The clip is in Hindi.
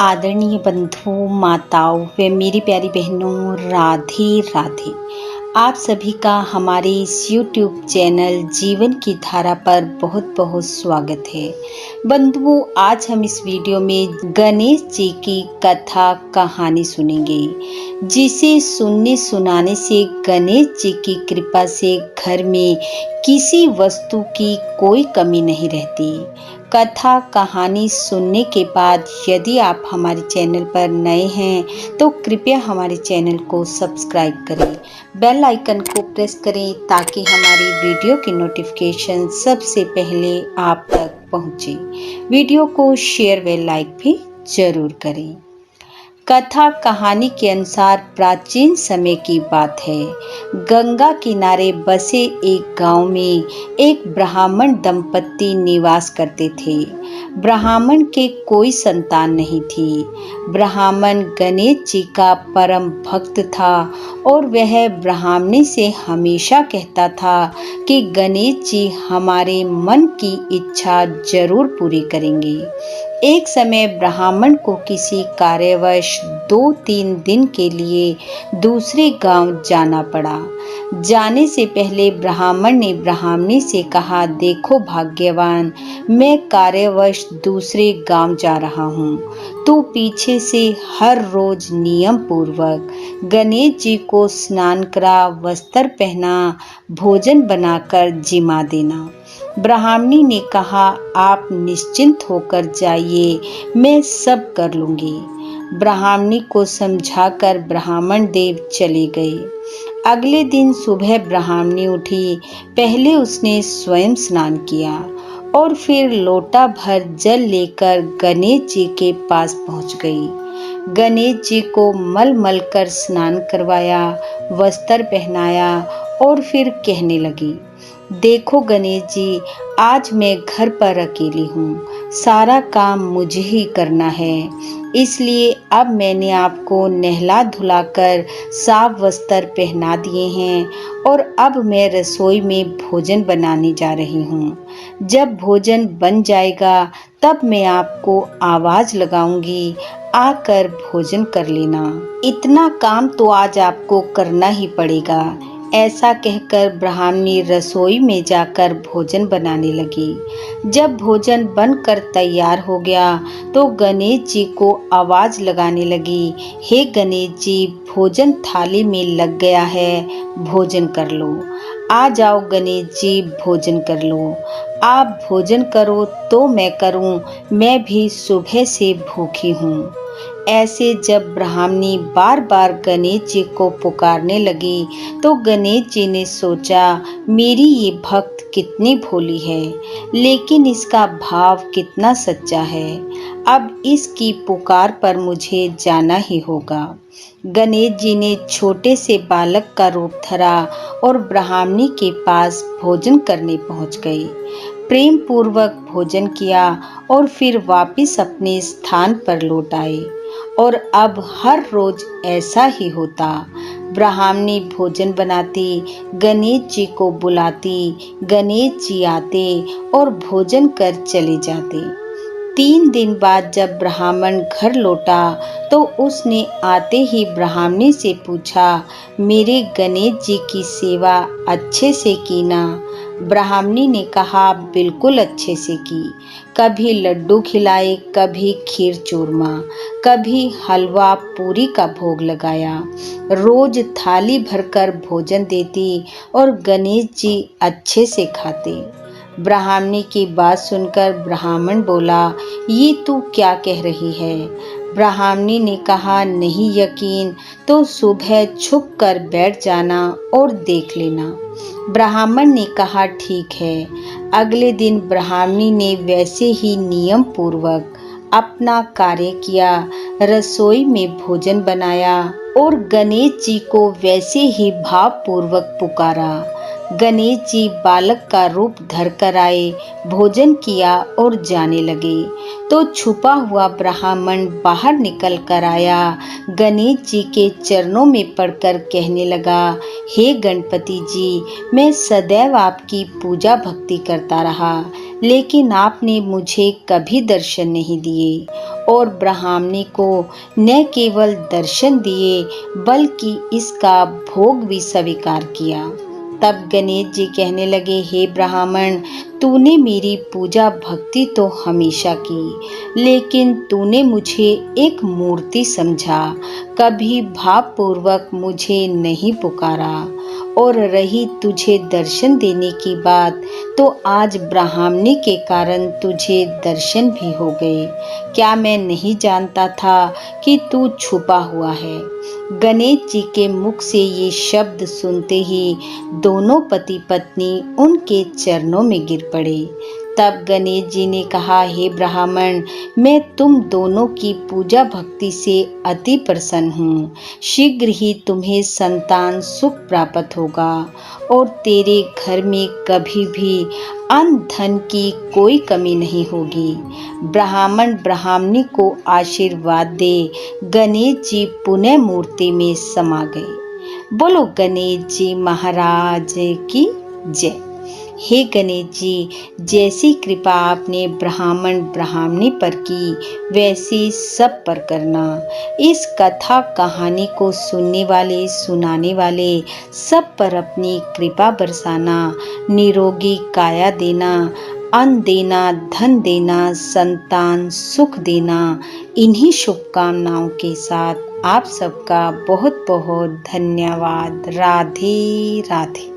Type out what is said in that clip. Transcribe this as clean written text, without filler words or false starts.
आदरणीय बंधु माताओं व मेरी प्यारी बहनों, राधे राधे। आप सभी का हमारे इस YouTube चैनल जीवन की धारा पर बहुत बहुत स्वागत है। बंधुओं, आज हम इस वीडियो में गणेश जी की कथा कहानी सुनेंगे, जिसे सुनने सुनाने से गणेश जी की कृपा से घर में किसी वस्तु की कोई कमी नहीं रहती। कथा कहानी सुनने के बाद यदि आप हमारे चैनल पर नए हैं तो कृपया हमारे चैनल को सब्सक्राइब करें, बेल आइकन को प्रेस करें ताकि हमारी वीडियो की नोटिफिकेशन सबसे पहले आप तक पहुंचे। वीडियो को शेयर व लाइक भी जरूर करें। कथा कहानी के अनुसार प्राचीन समय की बात है। गंगा किनारे बसे एक गांव में एक ब्राह्मण दंपत्ति निवास करते थे। ब्राह्मण के कोई संतान नहीं थी। ब्राह्मण गणेश जी का परम भक्त था और वह ब्राह्मणी से हमेशा कहता था कि गणेश जी हमारे मन की इच्छा जरूर पूरी करेंगे। एक समय ब्राह्मण को किसी कार्यवश 2-3 दिन के लिए दूसरे गांव जाना पड़ा। जाने से पहले ब्राह्मण ने ब्राह्मणी से कहा, देखो भाग्यवान, मैं कार्यवश दूसरे गांव जा रहा हूँ। तू पीछे से हर रोज नियम पूर्वक गणेश जी को स्नान करा, वस्त्र पहना, भोजन बनाकर जिमा देना। ब्राह्मणी ने कहा, आप निश्चिंत होकर जाइए, मैं सब कर लूंगी। ब्राह्मणी को समझाकर ब्राह्मण देव चले गए। अगले दिन सुबह ब्राह्मणी उठी। पहले उसने स्वयं स्नान किया और फिर लोटा भर जल लेकर गणेश जी के पास पहुंच गई। गणेश जी को मल मल कर स्नान करवाया, वस्त्र पहनाया और फिर कहने लगी, देखो गणेश जी, आज मैं घर पर अकेली हूँ, सारा काम मुझे ही करना है, इसलिए अब मैंने आपको नहला धुलाकर साफ वस्त्र पहना दिए हैं और अब मैं रसोई में भोजन बनाने जा रही हूँ। जब भोजन बन जाएगा तब मैं आपको आवाज लगाऊंगी, आकर भोजन कर लेना। इतना काम तो आज आपको करना ही पड़ेगा। ऐसा कहकर ब्राह्मणी रसोई में जाकर भोजन बनाने लगी। जब भोजन बनकर तैयार हो गया तो गणेश जी को आवाज लगाने लगी, हे गणेश जी, भोजन थाली में लग गया है, भोजन कर लो। आ जाओ गणेश जी, भोजन कर लो। आप भोजन करो तो मैं करूं, मैं भी सुबह से भूखी हूँ। ऐसे जब ब्राह्मणी बार बार गणेश जी को पुकारने लगी तो गणेश जी ने सोचा, मेरी ये भक्त कितनी भोली है, लेकिन इसका भाव कितना सच्चा है। अब इसकी पुकार पर मुझे जाना ही होगा। गणेश जी ने छोटे से बालक का रूप धरा और ब्राह्मणी के पास भोजन करने पहुंच गए। प्रेम पूर्वक भोजन किया और फिर वापस अपने स्थान पर लौट आए। और अब हर रोज ऐसा ही होता। ब्राह्मणी भोजन बनाती, गणेश जी को बुलाती, गणेश जी आते और भोजन कर चले जाते। 3 दिन बाद जब ब्राह्मण घर लौटा तो उसने आते ही ब्राह्मणी से पूछा, मेरे गणेश जी की सेवा अच्छे से की ना? ब्राह्मणी ने कहा, बिल्कुल अच्छे से की। कभी लड्डू खिलाए, कभी खीर चूरमा, कभी हलवा पूरी का भोग लगाया। रोज थाली भरकर भोजन देती और गणेश जी अच्छे से खाते। ब्राह्मणी की बात सुनकर ब्राह्मण बोला, ये तू क्या कह रही है? ब्राह्मणी ने कहा, नहीं यकीन तो सुबह छुप कर बैठ जाना और देख लेना। ब्राह्मण ने कहा, ठीक है। अगले दिन ब्राह्मणी ने वैसे ही नियम पूर्वक अपना कार्य किया, रसोई में भोजन बनाया और गणेश जी को वैसे ही भाव पूर्वक पुकारा। गणेश जी बालक का रूप धर कर आए, भोजन किया और जाने लगे। तो छुपा हुआ ब्राह्मण बाहर निकल कर आया, गणेश जी के चरणों में पड़कर कहने लगा, हे गणपति जी, मैं सदैव आपकी पूजा भक्ति करता रहा, लेकिन आपने मुझे कभी दर्शन नहीं दिए। और ब्राह्मणी को न केवल दर्शन दिए बल्कि इसका भोग भी स्वीकार किया। तब गणेश जी कहने लगे, हे ब्राह्मण, तूने मेरी पूजा भक्ति तो हमेशा की, लेकिन तूने मुझे एक मूर्ति समझा, कभी भावपूर्वक मुझे नहीं पुकारा। और रही तुझे दर्शन देने की बात, तो आज ब्राह्मणी के कारण तुझे दर्शन भी हो गए। क्या मैं नहीं जानता था कि तू छुपा हुआ है? गणेश जी के मुख से ये शब्द सुनते ही दोनों पति पत्नी उनके चरणों में गिर पड़े। तब गणेश जी ने कहा, हे ब्राह्मण, मैं तुम दोनों की पूजा भक्ति से अति प्रसन्न हूँ। शीघ्र ही तुम्हें संतान सुख प्राप्त होगा और तेरे घर में कभी भी अन्न धन की कोई कमी नहीं होगी। ब्राह्मण ब्राह्मणी को आशीर्वाद दे गणेश जी पुनः मूर्ति में समा गए। बोलो गणेश जी महाराज की जय। हे गणेश जी, जैसी कृपा आपने ब्राह्मण ब्राह्मणी पर की, वैसी सब पर करना। इस कथा कहानी को सुनने वाले सुनाने वाले सब पर अपनी कृपा बरसाना, निरोगी काया देना, अन्न देना, धन देना, संतान सुख देना। इन्हीं शुभकामनाओं के साथ आप सबका बहुत बहुत धन्यवाद। राधे राधे।